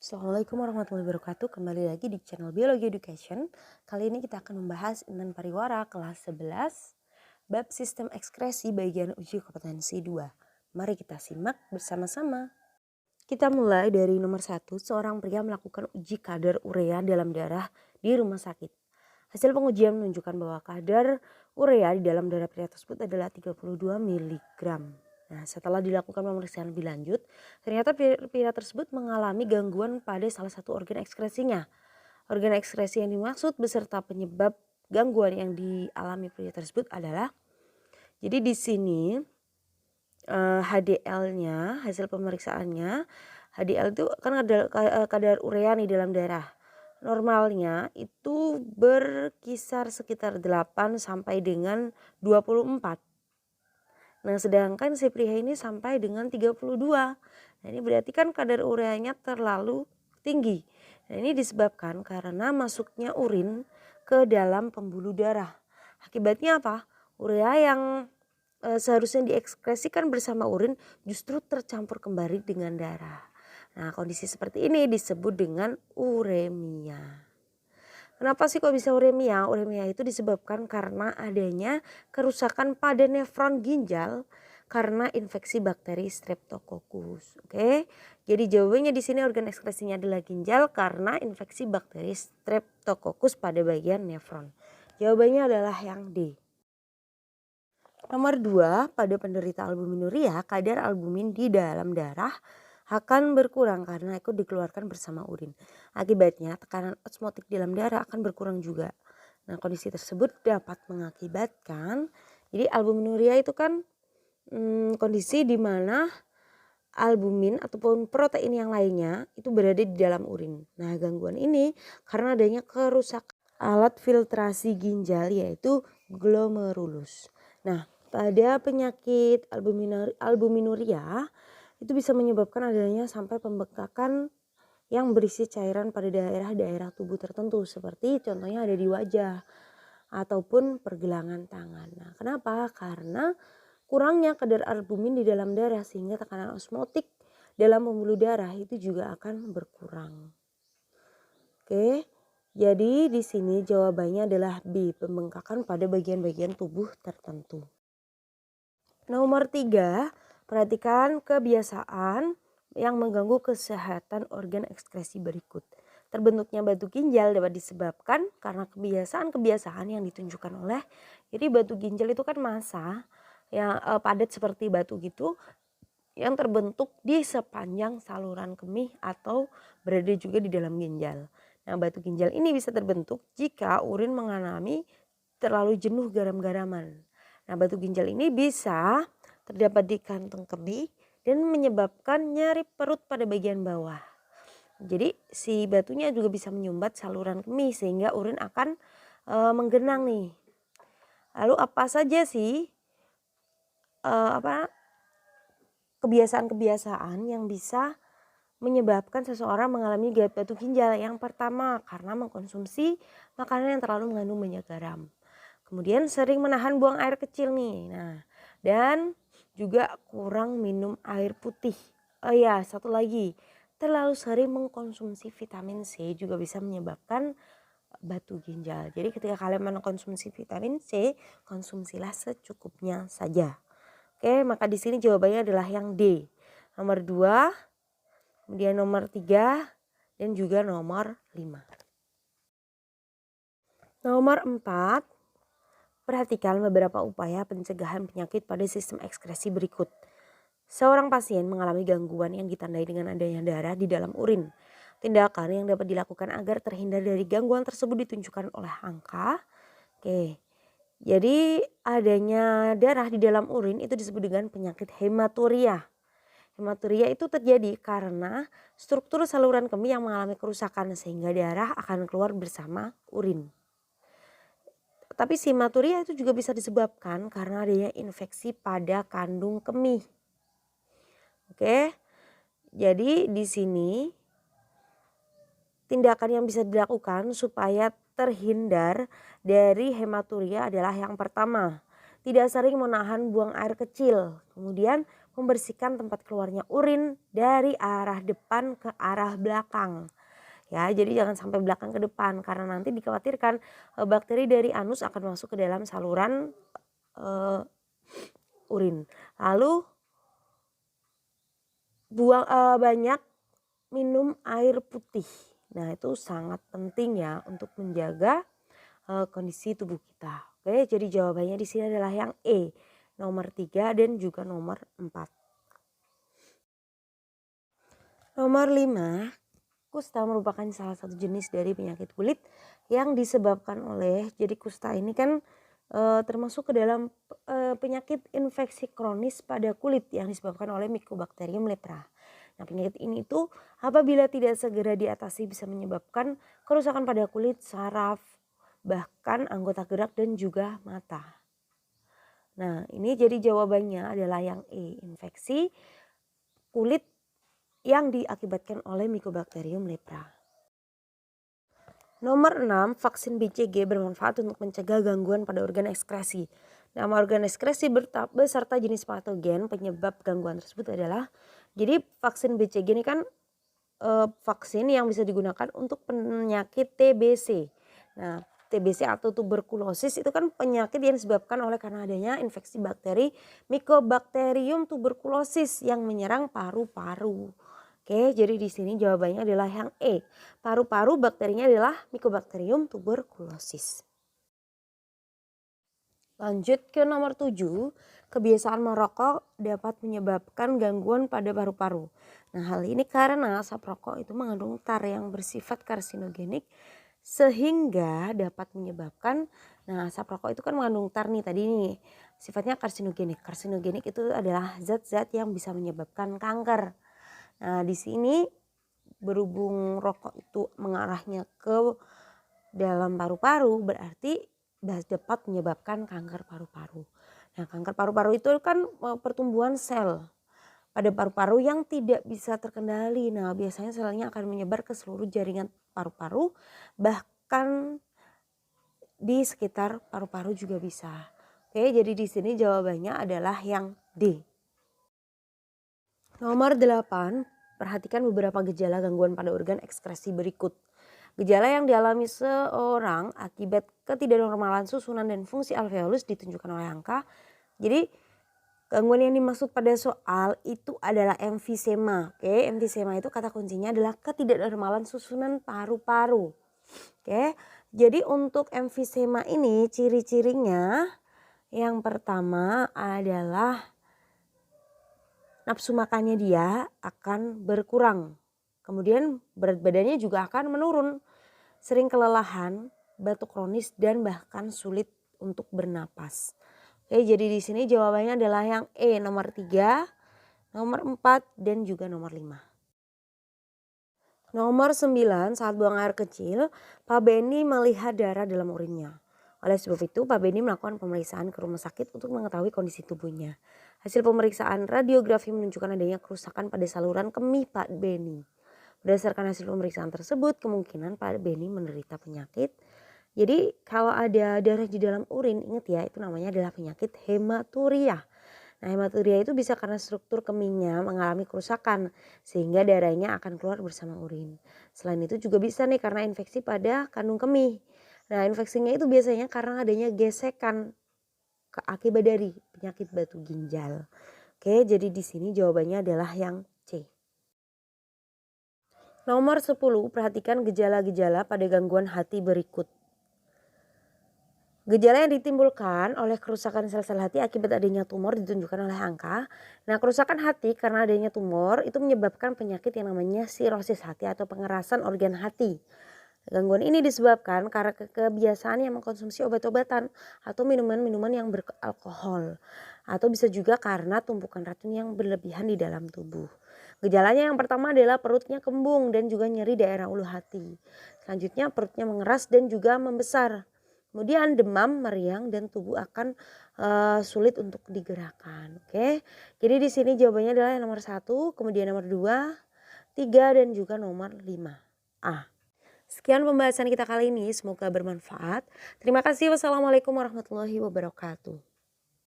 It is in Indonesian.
Assalamualaikum warahmatullahi wabarakatuh. Kembali lagi di channel Biologi Education. Kali ini kita akan membahas Intan Pariwara kelas 11 bab sistem ekskresi bagian uji kompetensi 2. Mari kita simak bersama-sama. Kita mulai dari nomor 1. Seorang pria melakukan uji kadar urea dalam darah di rumah sakit. Hasil pengujian menunjukkan bahwa kadar urea di dalam darah pria tersebut adalah 32 mg. Nah, setelah dilakukan pemeriksaan lebih lanjut, ternyata pria tersebut mengalami gangguan pada salah satu organ ekskresinya. Organ ekskresi yang dimaksud beserta penyebab gangguan yang dialami pria tersebut adalah, jadi di sini HDL-nya, hasil pemeriksaannya, HDL itu kan ada kadar urea nih dalam darah. Normalnya itu berkisar sekitar 8 sampai dengan 24. Nah, sedangkan si pria ini sampai dengan 32. Nah, ini berarti kan kadar ureanya terlalu tinggi. Nah, ini disebabkan karena masuknya urin ke dalam pembuluh darah. Akibatnya apa? Urea yang seharusnya diekskresikan bersama urin justru tercampur kembali dengan darah. Nah, kondisi seperti ini disebut dengan uremia. Kenapa sih kok bisa uremia? Uremia itu disebabkan karena adanya kerusakan pada nefron ginjal karena infeksi bakteri Streptococcus. Oke. Jadi jawabannya di sini organ ekskresinya adalah ginjal karena infeksi bakteri Streptococcus pada bagian nefron. Jawabannya adalah yang D. Nomor 2, pada penderita albuminuria, kadar albumin di dalam darah akan berkurang karena ikut dikeluarkan bersama urin. Akibatnya tekanan osmotik dalam darah akan berkurang juga. Nah, kondisi tersebut dapat mengakibatkan, jadi albuminuria itu kan kondisi di mana albumin ataupun protein yang lainnya itu berada di dalam urin. Nah, gangguan ini karena adanya kerusakan alat filtrasi ginjal yaitu glomerulus. Nah, pada penyakit albuminuria itu bisa menyebabkan adanya sampai pembekakan yang berisi cairan pada daerah-daerah tubuh tertentu seperti contohnya ada di wajah ataupun pergelangan tangan. Nah, kenapa? Karena kurangnya kadar albumin di dalam darah sehingga tekanan osmotik dalam pembuluh darah itu juga akan berkurang. Oke, jadi di sini jawabannya adalah B, pembengkakan pada bagian-bagian tubuh tertentu. Nomor 3, perhatikan kebiasaan yang mengganggu kesehatan organ ekskresi berikut. Terbentuknya batu ginjal dapat disebabkan karena kebiasaan-kebiasaan yang ditunjukkan oleh, jadi batu ginjal itu kan massa yang padat seperti batu gitu yang terbentuk di sepanjang saluran kemih atau berada juga di dalam ginjal. Nah, batu ginjal ini bisa terbentuk jika urin mengalami terlalu jenuh garam-garaman. Nah, batu ginjal ini bisa terdapat di kantong kemih dan menyebabkan nyeri perut pada bagian bawah. Jadi si batunya juga bisa menyumbat saluran kemih sehingga urin akan menggenang nih. Lalu apa saja sih kebiasaan-kebiasaan yang bisa menyebabkan seseorang mengalami batu ginjal? Yang pertama, karena mengkonsumsi makanan yang terlalu mengandung banyak garam. Kemudian sering menahan buang air kecil nih. Nah, dan juga kurang minum air putih. Oh ya, satu lagi, terlalu sering mengkonsumsi vitamin C juga bisa menyebabkan batu ginjal. Jadi ketika kalian mengkonsumsi vitamin C, konsumsilah secukupnya saja. Oke, maka di sini jawabannya adalah yang D. Nomor 2, kemudian nomor 3, dan juga nomor 5. Nomor 4, perhatikan beberapa upaya pencegahan penyakit pada sistem ekskresi berikut. Seorang pasien mengalami gangguan yang ditandai dengan adanya darah di dalam urin. Tindakan yang dapat dilakukan agar terhindar dari gangguan tersebut ditunjukkan oleh angka. Oke, jadi adanya darah di dalam urin itu disebut dengan penyakit hematuria. Hematuria itu terjadi karena struktur saluran kemih yang mengalami kerusakan sehingga darah akan keluar bersama urin. Tapi si hematuria itu juga bisa disebabkan karena adanya infeksi pada kandung kemih. Oke, jadi di sini tindakan yang bisa dilakukan supaya terhindar dari hematuria adalah yang pertama, tidak sering menahan buang air kecil. Kemudian membersihkan tempat keluarnya urin dari arah depan ke arah belakang. Ya, jadi jangan sampai belakang ke depan karena nanti dikhawatirkan bakteri dari anus akan masuk ke dalam saluran urin. Lalu banyak minum air putih. Nah, itu sangat penting ya untuk menjaga kondisi tubuh kita. Oke, jadi jawabannya di sini adalah yang E, nomor 3 dan juga nomor 4. Nomor 5, kusta merupakan salah satu jenis dari penyakit kulit yang disebabkan oleh, jadi kusta ini kan termasuk ke dalam penyakit infeksi kronis pada kulit yang disebabkan oleh Mycobacterium lepra. Nah, penyakit ini tuh apabila tidak segera diatasi bisa menyebabkan kerusakan pada kulit, saraf, bahkan anggota gerak dan juga mata. Nah, ini jadi jawabannya adalah yang E, infeksi kulit yang diakibatkan oleh Mycobacterium lepra. Nomor 6, vaksin BCG bermanfaat untuk mencegah gangguan pada organ ekskresi. Nama organ ekskresi beserta jenis patogen penyebab gangguan tersebut adalah, jadi vaksin BCG ini kan vaksin yang bisa digunakan untuk penyakit TBC. Nah, TBC atau tuberkulosis itu kan penyakit yang disebabkan oleh karena adanya infeksi bakteri Mycobacterium tuberculosis yang menyerang paru-paru. Oke, jadi di sini jawabannya adalah yang E. Paru-paru bakterinya adalah Mycobacterium tuberculosis. Lanjut ke nomor 7, kebiasaan merokok dapat menyebabkan gangguan pada paru-paru. Nah, hal ini karena asap rokok itu mengandung tar yang bersifat karsinogenik sehingga dapat menyebabkan, nah asap rokok itu kan mengandung tar nih tadi nih, sifatnya karsinogenik. Karsinogenik itu adalah zat-zat yang bisa menyebabkan kanker. Nah, di sini berhubung rokok itu mengarahnya ke dalam paru-paru berarti dapat menyebabkan kanker paru-paru. Nah, kanker paru-paru itu kan pertumbuhan sel pada paru-paru yang tidak bisa terkendali. Nah, biasanya selnya akan menyebar ke seluruh jaringan paru-paru, bahkan di sekitar paru-paru juga bisa. Oke, jadi di sini jawabannya adalah yang D. Nomor 8, perhatikan beberapa gejala gangguan pada organ ekskresi berikut. Gejala yang dialami seorang akibat ketidaknormalan susunan dan fungsi alveolus ditunjukkan oleh angka. Jadi gangguan yang dimaksud pada soal itu adalah emfisema. Oke, emfisema itu kata kuncinya adalah ketidaknormalan susunan paru-paru. Oke, jadi untuk emfisema ini ciri-cirinya yang pertama adalah nafsu makannya dia akan berkurang. Kemudian berat badannya juga akan menurun. Sering kelelahan, batuk kronis dan bahkan sulit untuk bernapas. Oke, jadi di sini jawabannya adalah yang E, nomor 3, nomor 4 dan juga nomor 5. Nomor 9, saat buang air kecil, Pak Beni melihat darah dalam urinnya. Oleh sebab itu, Pak Beni melakukan pemeriksaan ke rumah sakit untuk mengetahui kondisi tubuhnya. Hasil pemeriksaan radiografi menunjukkan adanya kerusakan pada saluran kemih Pak Beni. Berdasarkan hasil pemeriksaan tersebut, kemungkinan Pak Beni menderita penyakit. Jadi kalau ada darah di dalam urin, ingat ya, itu namanya adalah penyakit hematuria. Nah, hematuria itu bisa karena struktur kemihnya mengalami kerusakan sehingga darahnya akan keluar bersama urin. Selain itu juga bisa nih karena infeksi pada kandung kemih. Nah, infeksinya itu biasanya karena adanya gesekan akibat dari penyakit batu ginjal. Oke, jadi di sini jawabannya adalah yang C. Nomor 10, perhatikan gejala-gejala pada gangguan hati berikut. Gejala yang ditimbulkan oleh kerusakan sel-sel hati akibat adanya tumor ditunjukkan oleh angka. Nah, kerusakan hati karena adanya tumor itu menyebabkan penyakit yang namanya sirosis hati atau pengerasan organ hati. Gangguan ini disebabkan karena kebiasaan yang mengkonsumsi obat-obatan atau minuman-minuman yang beralkohol. Atau bisa juga karena tumpukan racun yang berlebihan di dalam tubuh. Gejalanya yang pertama adalah perutnya kembung dan juga nyeri daerah ulu hati. Selanjutnya perutnya mengeras dan juga membesar. Kemudian demam, meriang dan tubuh akan sulit untuk digerakkan. Oke. Jadi di sini jawabannya adalah yang nomor 1, kemudian nomor 2, 3 dan juga nomor 5. Sekian pembahasan kita kali ini, semoga bermanfaat. Terima kasih. Wassalamualaikum warahmatullahi wabarakatuh.